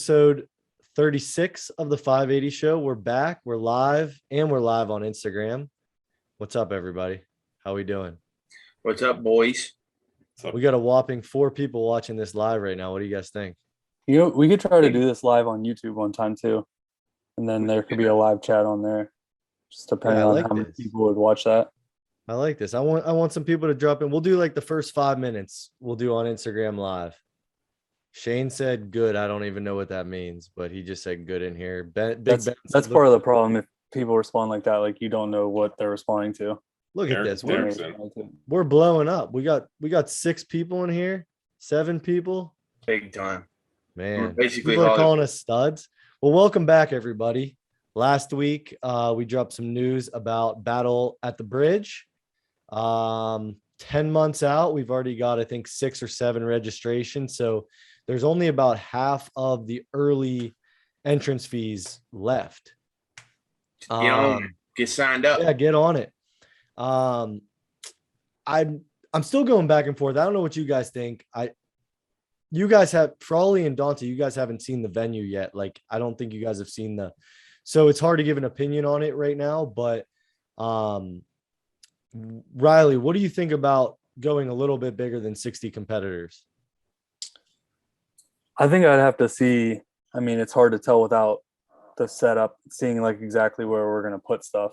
episode 36 of the 580 show. We're back. We're live, and we're live on Instagram. What's up, everybody? How we doing? What's up, boys? We got a whopping 4 people watching this live right now. What do you guys think? You know, we could try to do this live on YouTube one time too. And then there could be a live chat on there. Just depending on how many people would watch that. I like this. I want some people to drop in. We'll do like the first 5 minutes. We'll do on Instagram live. Shane said good. I don't even know what that means, but he just said good in here. That's part of the problem. If people respond like that, like you don't know what they're responding to. Look at this. We're blowing up. We got 6 people in here, 7 people. Big time. Man, people are calling us studs. Well, welcome back, everybody. Last week, we dropped some news about Battle at the Bridge. 10 months out, we've already got, I think, 6 or 7 registrations. So there's only about half of the early entrance fees left. Get signed up. Yeah, get on it. I'm still going back and forth. I don't know what you guys think. You guys have Frawley and Dante. You guys haven't seen the venue yet. Like, I don't think you guys have seen so it's hard to give an opinion on it right now. But Riley, what do you think about going a little bit bigger than 60 competitors? I think I'd have to see. I mean, it's hard to tell without the setup, seeing like exactly where we're going to put stuff.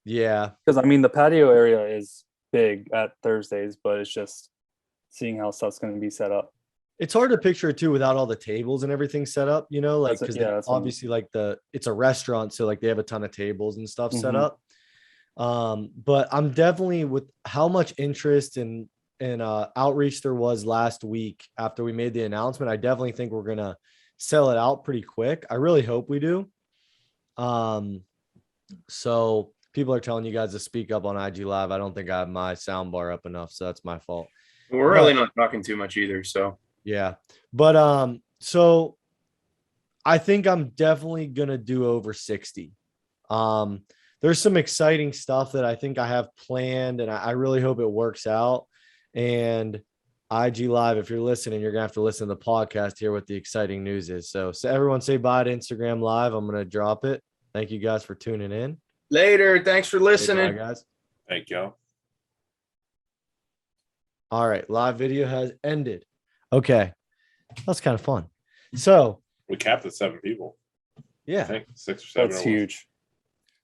Yeah. Because, I mean, the patio area is big at Thursdays, but it's just seeing how stuff's going to be set up. It's hard to picture it too without all the tables and everything set up, you know, like, because obviously like it's a restaurant. So like they have a ton of tables and stuff set up. But I'm definitely with how much interest and outreach there was last week after we made the announcement. I definitely think we're going to sell it out pretty quick. I really hope we do. So people are telling you guys to speak up on IG Live. I don't think I have my sound bar up enough, so that's my fault. We're really not talking too much either, so. Yeah. But so I think I'm definitely going to do over 60. There's some exciting stuff that I think I have planned, and I really hope it works out. And IG Live, if you're listening, you're going to have to listen to the podcast here what the exciting news is. So everyone say bye to Instagram Live. I'm going to drop it. Thank you guys for tuning in. Later. Thanks for listening. Bye, guys. Thank you. All right. Live video has ended. Okay. That's kind of fun. So we capped at 7 people. Yeah. I think 6 or 7. That's huge.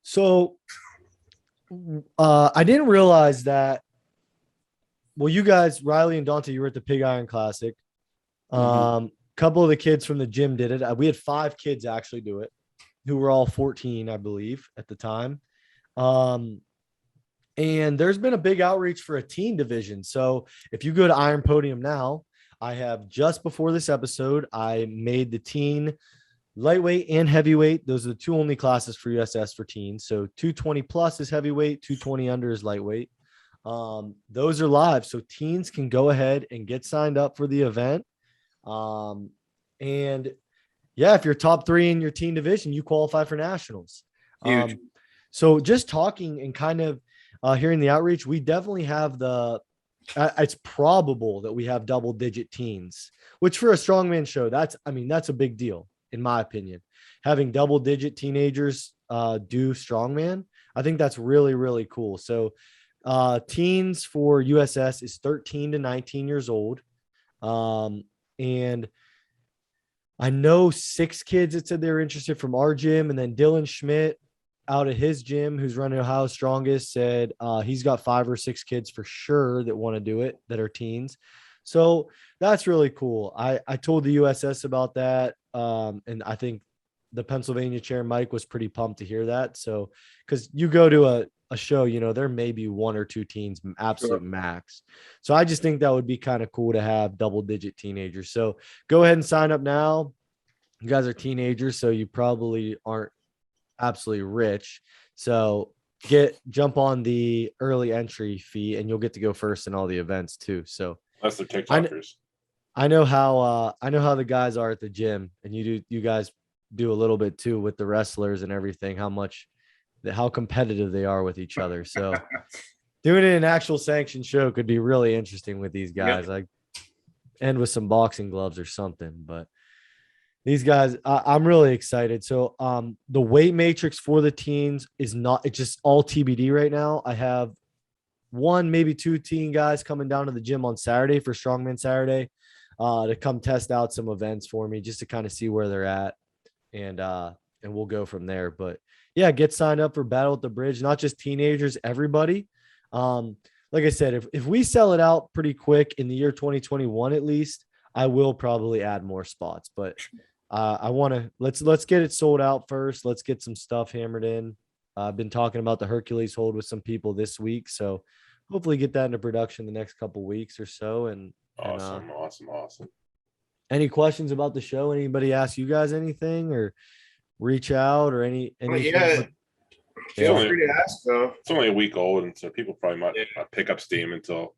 So I didn't realize that. Well, you guys, Riley and Dante, you were at the Pig Iron Classic. Couple of the kids from the gym did it. We had 5 kids actually do it, who were all 14, I believe, at the time. And there's been a big outreach for a teen division. So if you go to Iron Podium now, I have just before this episode, I made the teen lightweight and heavyweight. Those are the 2 only classes for USS for teens. So 220 plus is heavyweight, 220 under is lightweight. Those are live. So teens can go ahead and get signed up for the event. And yeah, if you're top 3 in your teen division, you qualify for nationals. Huge. So just talking and kind of hearing the outreach, we definitely have it's probable that we have double-digit teens, which for a strongman show, that's a big deal, in my opinion. Having double-digit teenagers do strongman, I think that's really, really cool. So teens for USS is 13 to 19 years old. And I know 6 kids that said they were interested from our gym, and then Dylan Schmidt out of his gym, who's running Ohio's Strongest, said he's got 5 or 6 kids for sure that want to do it, that are teens. So that's really cool. I told the USS about that. And I think the Pennsylvania chair, Mike, was pretty pumped to hear that. So, because you go to a show, you know, there may be 1 or 2 teens, absolute max. So I just think that would be kind of cool to have double-digit teenagers. So go ahead and sign up now. You guys are teenagers, so you probably aren't absolutely rich. So jump on the early entry fee, and you'll get to go first in all the events too. So that's the TikTokers. I know how the guys are at the gym, and you guys do a little bit too with the wrestlers and everything, how competitive they are with each other. So doing it in an actual sanctioned show could be really interesting with these guys. Like end with some boxing gloves or something. But These guys, I'm really excited. So the weight matrix for the teens is not, it's just all TBD right now. I have one, maybe two teen guys coming down to the gym on Saturday for Strongman Saturday to come test out some events for me just to kind of see where they're at. And we'll go from there. But yeah, get signed up for Battle at the Bridge, not just teenagers, everybody. Like I said, if we sell it out pretty quick in the year 2021, at least, I will probably add more spots. But I want to let's get it sold out first. Let's get some stuff hammered in. I've been talking about the Hercules hold with some people this week, so hopefully get that into production the next couple weeks or so. And Awesome. any questions about the show? Anybody ask you guys anything or reach out or anything? Yeah. Feel free to ask though. It's only a week old, and so people probably might not pick up steam until.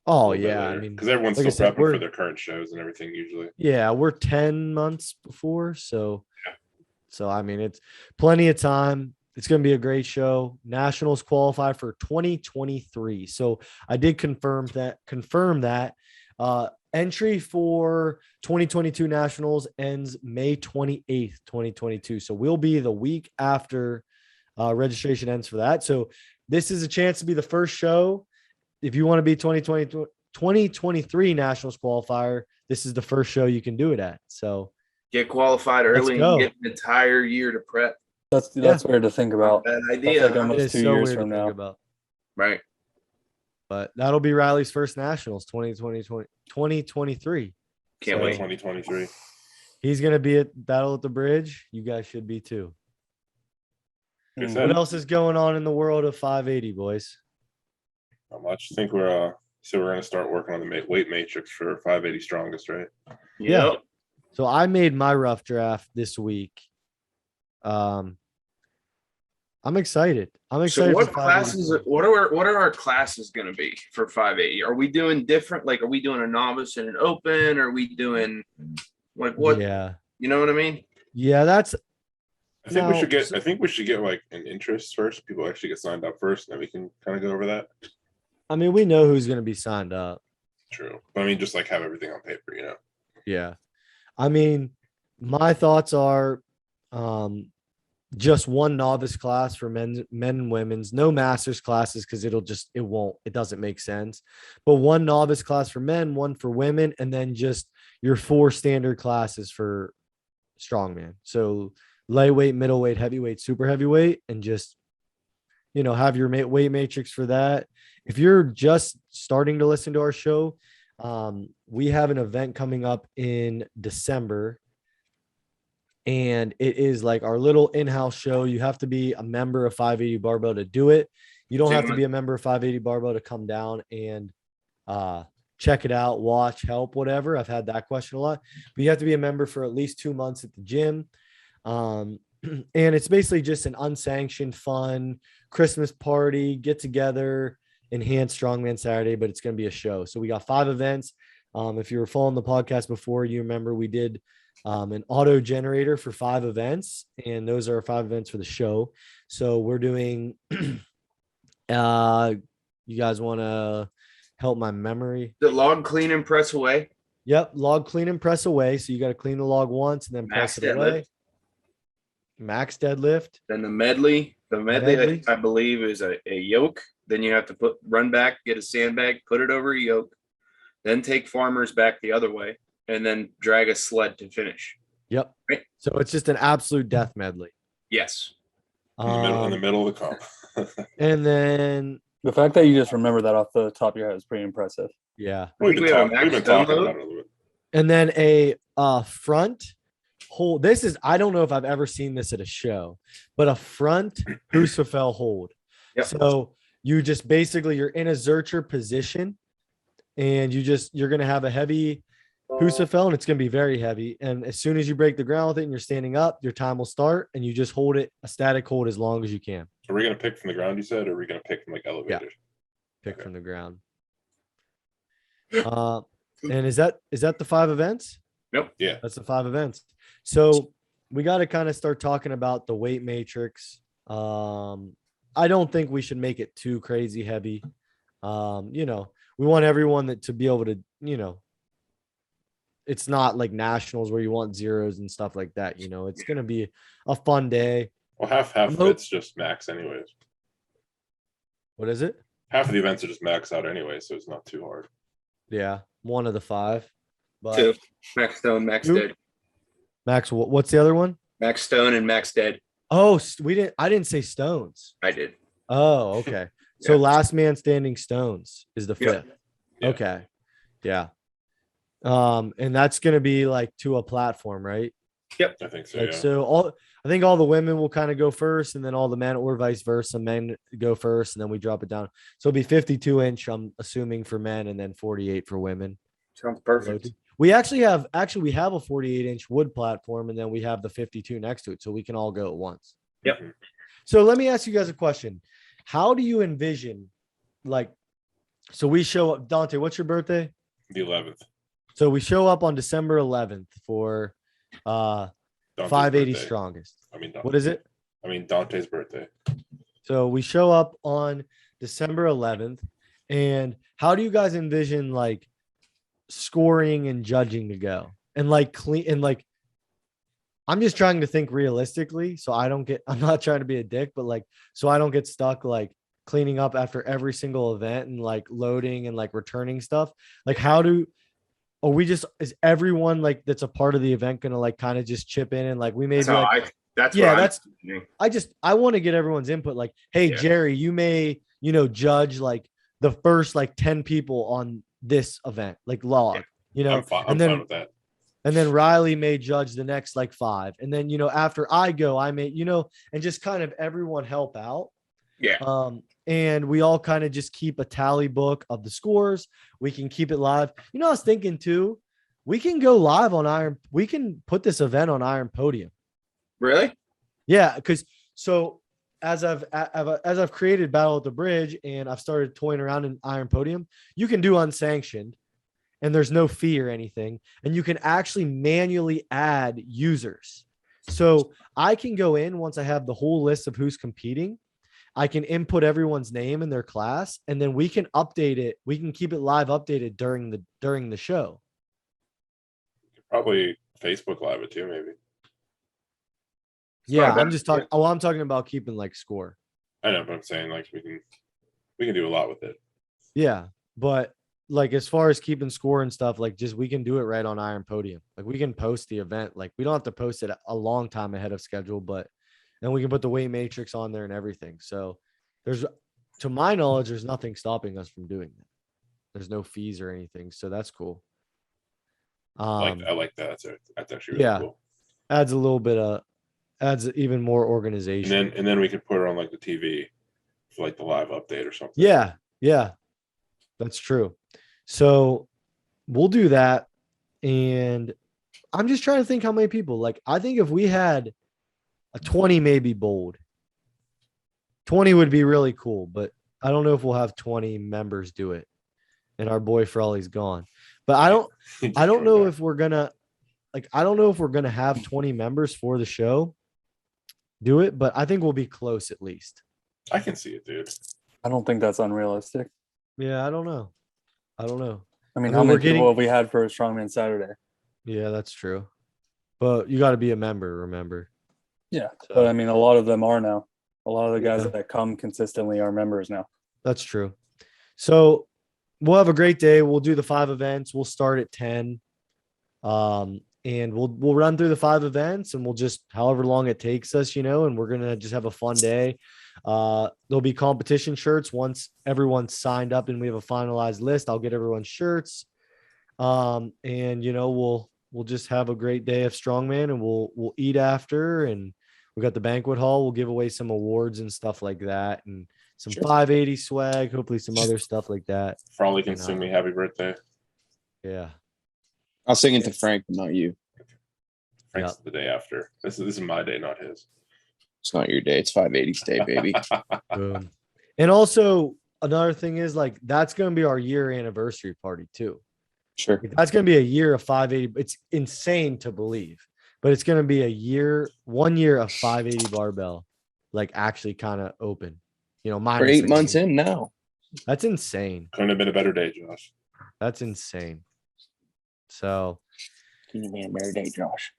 Oh yeah, I mean, because everyone's like I still said, prepping for their current shows and everything usually. Yeah, we're 10 months before, so I mean, it's plenty of time. It's going to be a great show. Nationals qualify for 2023. So I did confirm that entry for 2022 Nationals ends May 28th, 2022. So we'll be the week after registration ends for that. So this is a chance to be the first show. If you want to be 2023 Nationals qualifier, this is the first show you can do it at. So get qualified early and get an entire year to prep. That's weird to think about. Bad idea. That's like almost 2 years from now. Right. But that'll be Riley's first Nationals 2023. Can't wait. 2023. He's going to be at Battle at the Bridge. You guys should be too. What else is going on in the world of 580, boys? Not much. I think we're going to start working on the weight matrix for 580 strongest, right? Yeah. So I made my rough draft this week. I'm excited. So what classes? What are our classes going to be for 580? Are we doing different? Like, are we doing a novice and an open? Are we doing like what? Yeah. You know what I mean? Yeah, that's. I think we should get like an interest first. People actually get signed up first, and then we can kind of go over that. I mean, we know who's going to be signed up. True. But I mean, just like have everything on paper, you know? Yeah. I mean, my thoughts are just one novice class for men and women's, no master's classes because it doesn't make sense. But one novice class for men, one for women, and then just your 4 standard classes for strongman. So lightweight, middleweight, heavyweight, super heavyweight, and just, have your weight matrix for that. If you're just starting to listen to our show, we have an event coming up in December. And it is like our little in-house show. You have to be a member of 580 Barbell to do it. You don't have to be a member of 580 Barbell to come down and check it out, watch, help, whatever. I've had that question a lot. But you have to be a member for at least 2 months at the gym. And it's basically just an unsanctioned, fun Christmas party, get together, enhanced Strongman Saturday, but it's going to be a show. So we got 5 events. If you were following the podcast before, you remember we did an auto generator for 5 events, and those are 5 events for the show. So we're doing you guys want to help my memory? The log clean and press away. Yep, log clean and press away. So you got to clean the log once and then press it away. Max deadlift. Then the medley. The medley, I believe, is a yoke. Then you have to run back, get a sandbag, put it over a yoke, then take farmers back the other way, and then drag a sled to finish. Yep. Right. So it's just an absolute death medley. Yes. In the middle of the comp. And then the fact that you just remember that off the top of your head is pretty impressive. Yeah. We've been talking about it a little bit. And then a front hold. I don't know if I've ever seen this at a show, but a front Husafel hold. Yep. So you just basically, you're in a Zercher position and you're going to have a heavy Husafel, and it's going to be very heavy. And as soon as you break the ground with it and you're standing up, your time will start, and you just hold it, a static hold, as long as you can. Are we going to pick from the ground, you said, or are we going to pick from like elevators? Yeah. Pick from the ground. And is that the 5 events? Nope. Yeah. That's the 5 events. So we got to kind of start talking about the weight matrix. I don't think we should make it too crazy heavy. We want everyone to be able to, it's not like nationals where you want zeros and stuff like that. You know, it's gonna be a fun day. Well, half of it's just max anyways. What is it? Half of the events are just max out anyway, so it's not too hard. Yeah, one of the 5. But 2. Max Stone, Max Who? Dead. Max, what's the other one? Max Stone and Max Dead. Oh, I didn't say stones. I did. Oh, okay. So Yeah. last man standing stones is the 5th. Yep. Yeah. Okay. Yeah. And that's gonna be like to a platform, right? I think so. Like Yeah. so I think all the women will kind of go first, and then all the men, or vice versa, men go first, and then we drop it down. So it'll be 52-inch, I'm assuming, for men, and then 48 for women. Sounds perfect. We actually have a 48-inch wood platform, and then we have the 52 next to it, so we can all go at once. Yep. Mhm. So let me ask you guys a question. How do you envision, like, so we show up, Dante, what's your birthday? The 11th. So we show up on December 11th for Dante's 580 birthday. strongest. I mean, What is it? I mean Dante's birthday. So we show up on December 11th, and how do you guys envision like scoring and judging to go? And like clean and like, I'm just trying to think realistically, so I'm not trying to be a dick, but like, so I don't get stuck like cleaning up after every single event and like loading and like returning stuff. Like, is everyone like that's a part of the event gonna like kind of just chip in and like we may That's be how like, that's yeah, what I'm that's thinking. I want to get everyone's input. Like, hey, Yeah. Jerry, you may, judge like the first like 10 people on this event, like log, I'm fine. I'm and then fine with that. and then Riley may judge the next like 5. And then, after I go, I may, and just kind of everyone help out. Yeah. And we all kind of just keep a tally book of the scores. We can keep it live. I was thinking too, we can go live on Iron. We can put this event on Iron Podium. Really? Yeah. Cause so as I've created Battle at the Bridge and I've started toying around in Iron Podium, you can do unsanctioned and there's no fee or anything. And you can actually manually add users. So I can go in once I have the whole list of who's competing. I can input everyone's name in their class, and then we can update it. We can keep it live updated during the show. Probably Facebook Live it too, maybe. Yeah, not bad. I'm just talking. Oh, I'm talking about keeping like score. I know, but I'm saying like we can do a lot with it. Yeah, but like as far as keeping score and stuff, like just we can do it right on Iron Podium. Like we can post the event. Like we don't have to post it a long time ahead of schedule, but then we can put the weight matrix on there and everything. So to my knowledge, there's nothing stopping us from doing that. There's no fees or anything, so that's cool. I like that. That's actually really yeah. cool. Adds even more organization. And then we could put it on like the TV for like the live update or something. Yeah, that's true. So we'll do that. And I'm just trying to think how many people. Like, I think if we had a 20, maybe bold. 20 would be really cool, but I don't know if we'll have 20 members do it. And our boy Frawley's gone. But I don't know if we're gonna have 20 members for the show do it, but I think we'll be close at least. I can see it, dude. I don't think that's unrealistic. Yeah, I don't know. I mean, I how mean, many people have we had for a Strongman Saturday? Yeah, that's true. But you got to be a member, remember? Yeah, So- but I mean, a lot of them are now. A lot of the guys that come consistently are members now. That's true. So we'll have a great day. We'll do the 5 events. We'll start at 10. And we'll run through the 5 events and we'll just however long it takes us, and we're going to just have a fun day. There'll be competition shirts once everyone's signed up and we have a finalized list. I'll get everyone's shirts. And we'll just have a great day of Strongman and we'll eat after, and we got the banquet hall. We'll give away some awards and stuff like that, and some 580 swag, hopefully some other stuff like that. Frawley can sing me happy birthday. Yeah. I'll sing it to Frank, but not you. Frank's the day after. This is my day, not his. It's not your day. It's 580's day, baby. Boom. And also another thing is like, that's going to be our year anniversary party too. Sure. That's going to be a year of 580. It's insane to believe, but it's going to be 1 year of 580 barbell, like actually kind of open, minus We're 8 the months game. in now. That's insane. Couldn't have been a better day, Josh. That's insane. So, Can you name every day, Josh?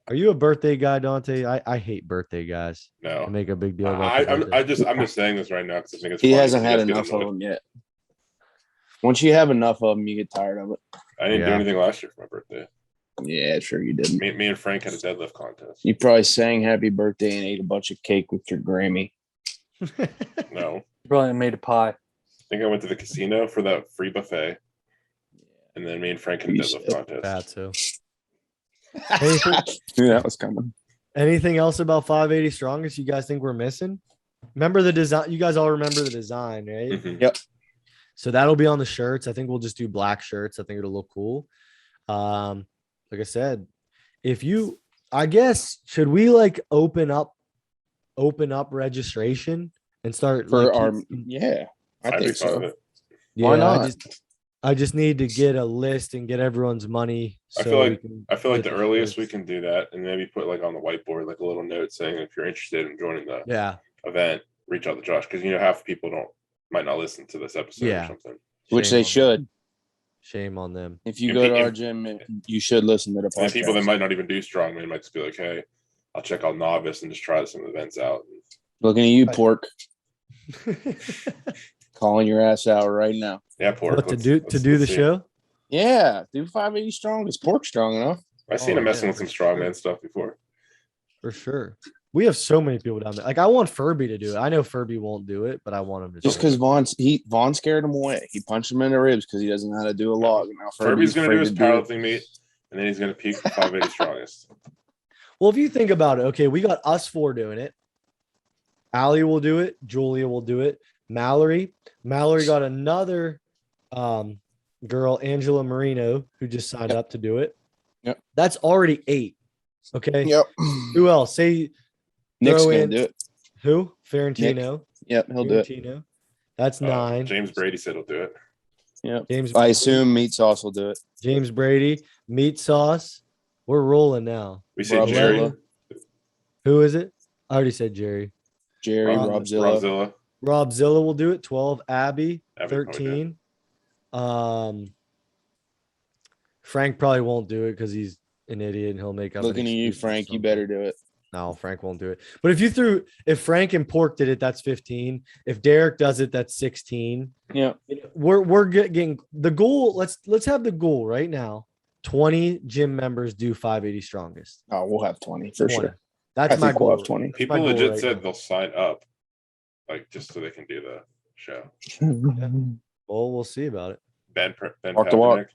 are you a birthday guy, Dante? I hate birthday guys. No. I make a big deal about their birthday. I'm just saying this right now because I think it's He funny. hasn't You had guys get enough of annoyed. them yet. Once you have enough of them, you get tired of it. I didn't do Yeah. anything last year for my birthday. Yeah, sure you didn't. Me and Frank had a deadlift contest. You probably sang happy birthday and ate a bunch of cake with your Grammy. No, Probably made a pie. I think I went to the casino for that free buffet, and then me and Frank had a deadlift contest. That too. Anything, Knew that was coming. anything else about 580 strongest you guys think we're missing? Remember the design? You guys all remember the design, right? Mhm. So that'll be on the shirts. I think we'll just do black shirts. I think it'll look cool. Like I said, I guess, should we like open up registration and start For like, our yeah, I I'd be think fine with so. it. Why not? I just need to get a list and get everyone's money. I So feel we like can I feel like get the earliest we shirts. can do that, and maybe put like on the whiteboard like a little note saying if you're interested in joining the Yeah. event, reach out to Josh because half the people might not listen to this episode Yeah. or something. Which Shame they on should. them. Shame on them. If you And go to pe- our gym, you should listen to the And people that podcast. might not even do strongman might just be like, "Hey, I'll check out novice and just try some events out." Looking at you, Right. Pork, calling your ass out right now. Yeah, Pork. What to let's- do let's- to do let's the see. show? Yeah, do 580 strong. Is Pork strong enough? I've seen Oh, him messing yeah, with some for sure. strongman stuff before. For sure. We have so many people down there. Like I want Furby to do it. I know Furby won't do it, but I want him to Just do it. because Vaughn scared him away. He punched him in the ribs because he doesn't know how to do a log. Now Furby's going to do afraid his to do it. powerlifting meet, and then he's going to peak the 580 strongest. Well, if you think about it, okay, we got us four doing it. Allie will do it. Julia will do it. Mallory got another girl, Angela Marino, who just signed up to do it. Yep. That's already 8. Okay. Yep. Who else? Say Nick's throw gonna in- do it. who? Ferentino. Yep, he'll do it. Ferentino. That's 9. James Brady said he'll do it. Yep. James I assume Meat Sauce will do it. James Brady, Meat Sauce. We're rolling now. We said Rob Jerry. Zilla. Who is it? I already said Jerry. Jerry, Robzilla. Robzilla. Rob Zilla will do it. 12. Abby, Abby probably 13. Frank probably won't do it because he's an idiot and he'll make up. an Looking at you, excuse or Frank. You something. better do it. No, Frank won't do it. But if Frank and Pork did it, that's 15. If Derek does it, that's 16. Yeah. We're getting the goal. Let's have the goal right now. 20 gym members do 580 strongest. Oh, we'll have 20 for 20. sure. That's I my think we'll goal. have 20. People my goal legit right said now. they'll sign up, like just so they can do the show. Well, we'll see about it. Ben Walk the walk. Pasternak.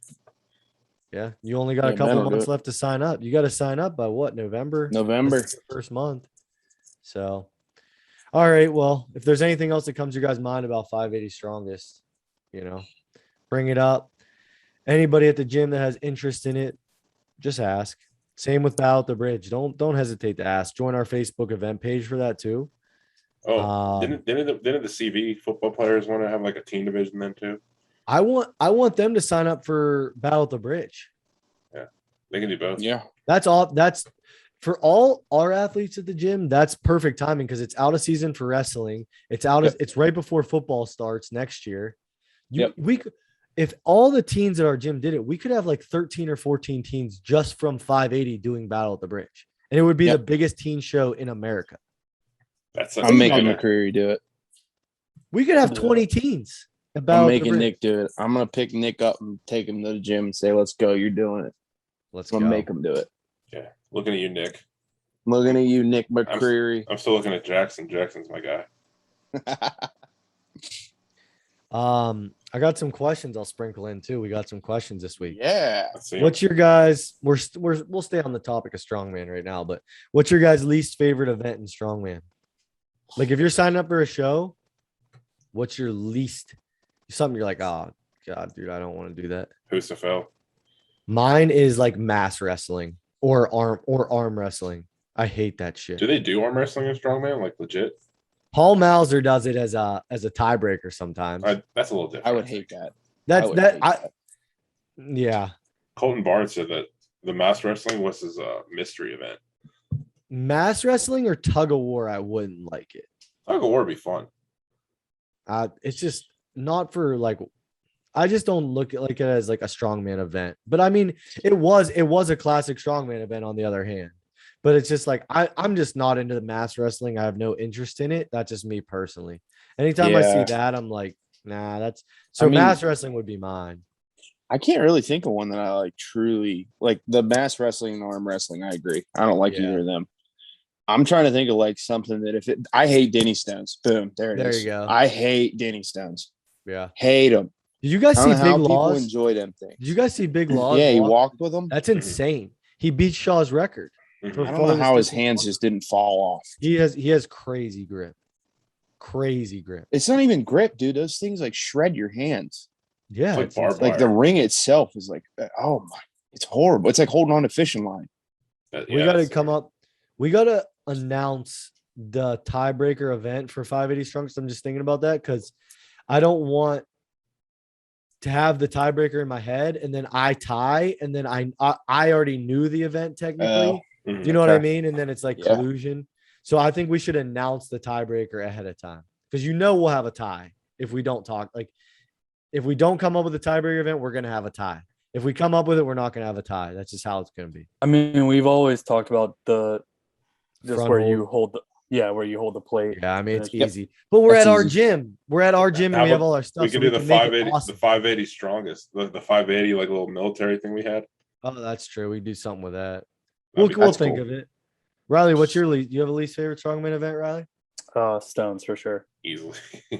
Yeah, you only got a Yeah, couple Ben will do months it. left to sign up. You got to sign up by what? November. November. That's the first month. So, all right. Well, if there's anything else that comes to your guys' mind about 580 strongest, bring it up. Anybody at the gym that has interest in it, just ask. Same with Battle at the Bridge. Don't hesitate to ask. Join our Facebook event page for that too. Oh, Um, didn't the CV football players want to have like a team division then too? I want them to sign up for Battle at the Bridge. They can do both. Yeah. That's all. That's for all our athletes at the gym. That's perfect timing because it's out of season for wrestling. It's out. It's right before football starts next year. We could, if all the teens at our gym did it, we could have like 13 or 14 teens just from 580 doing Battle at the Bridge, and it would be the biggest teen show in America. I'm making McCreary do it. We could have 20 teens. At I'm Battle at the making Bridge. Nick do it. I'm gonna pick Nick up and take him to the gym and say, "Let's go. You're doing it." Let's I'm go. gonna make him do it. Yeah. Looking at you, Nick. I'm looking at you, Nick McCreary. I'm still looking at Jackson. Jackson's my guy. I got some questions I'll sprinkle in too. We got some questions this week. Yeah. Let's see. What's your guys? We'll stay on the topic of strongman right now, but what's your guys' least favorite event in strongman? Like if you're signing up for a show, what's your least? Something you're like, oh god, dude, I don't want to do that. Who's the fell? Mine is like mass wrestling or arm wrestling. I hate that shit. Do they do arm wrestling in strongman? Like legit? Paul Mauser does it as a tiebreaker sometimes. That's a little different. I would hate that. That's would that. hate I yeah. Colton Barnes said that the mass wrestling was his mystery event. Mass wrestling or tug of war, I wouldn't like it. Tug of war would be fun. It's just not for like. I just don't look at like it as like a strongman event. But I mean, it was a classic strongman event on the other hand. But it's just like I'm just not into the mass wrestling. I have no interest in it. That's just me personally. Anytime I see Yeah. that, I'm like, nah, that's I mean- mass wrestling would be mine. I can't really think of one that I like truly like. The mass wrestling and arm wrestling, I agree. I don't like Yeah. either of them. I'm trying to think of like something that I hate Denny Stones. Boom, there it is. There you go. I hate Denny Stones. Yeah. Hate them. Did you guys I see don't know how Big people Laws? enjoy them things. Did you guys see Big Laws? Yeah, he walked with them. That's insane. He beat Shaw's record. Mhm. for I don't know farthest how his distance hands walk. just didn't fall off. He has crazy grip. Crazy grip. It's not even grip, dude. Those things like shred your hands. Yeah. It's like barbed Like the wire. ring itself is like, oh my, it's horrible. It's like holding on to fishing line. We got to come up. We got to announce the tiebreaker event for 580 strong. So I'm just thinking about that because I don't want to have the tiebreaker in my head and then I tie and then I already knew the event technically. Mhm. Do you know what I okay. mean? And then it's like Yeah. collusion. So I think we should announce the tiebreaker ahead of time because we'll have a tie if we don't talk. Like if we don't come up with a tiebreaker event, we're gonna have a tie. If we come up with it, we're not gonna have a tie. That's just how it's gonna be. I mean, we've always talked about just Front where hold. you hold the plate. Yeah, I mean it's Yep. easy. But we're That's at our easy. gym. We're at our gym and How we have about- all our stuff. We so can do the make it 580, awesome. the 580 strongest, the 580 like little military thing we had. Oh, that's true. We do something with that. That'd be- We'll that's think cool. of it. Riley, what's your least? Do you have a least favorite strongman event, Riley? Stones for sure. Easily.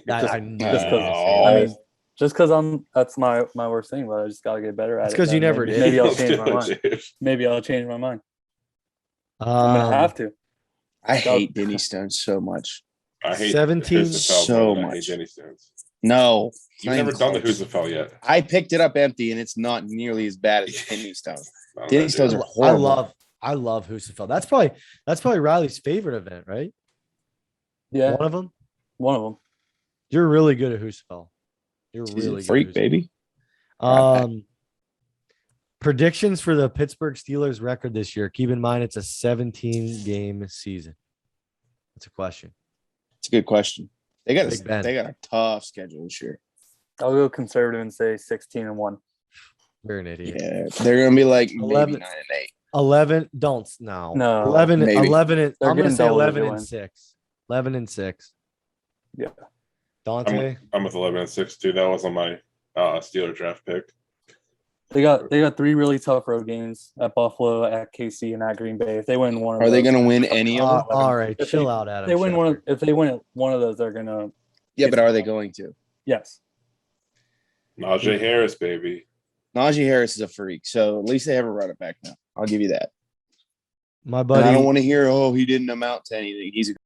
I knew just you 'cause- were gonna I say that. mean, just because that's my worst thing, but I just gotta get better at It's it. 'cause you then never maybe, did. Maybe I'll change my mind. Maybe I'll change my mind. I'm gonna have to. I hate Denny Stones so much. I hate 17 Husafel so more than I hate much. Jenny Stones. No, it's You've not never even done the close. Husafel yet. I picked it up empty, and it's not nearly as bad as Denny Stones. Not Denny bad, Stones dude. are horrible. I love Husafel. That's probably Riley's favorite event, right? Yeah, One of them. one of them. You're really good at Husafel. You're He's really a freak, good. baby. Predictions for the Pittsburgh Steelers record this year. Keep in mind it's a 17-game season. That's a question. It's a good question. They got Big Ben. a tough schedule this year. I'll go conservative and say 16-1. You're an idiot. Yeah, they're gonna be like 11. maybe 9-8. 11. Don't no. No, 11. maybe. 11. And, They're I'm gonna getting say double 11 digit and wins. 6. 11 and 6. Yeah. Dante. I'm with 11 and 6 too. That was on my Steeler draft pick. They got 3 really tough road games at Buffalo, at KC, and at Green Bay. If they win one of Are they those, gonna win any of them? All right, If chill they- out, Adam. if they win Schefter. one of those, they're gonna Yeah, but are they going to? yes. Najee Harris, baby. Najee Harris is a freak, so at least they have a running back now. I'll give you that. My And buddy. I don't want to hear, oh, he didn't amount to anything. He's a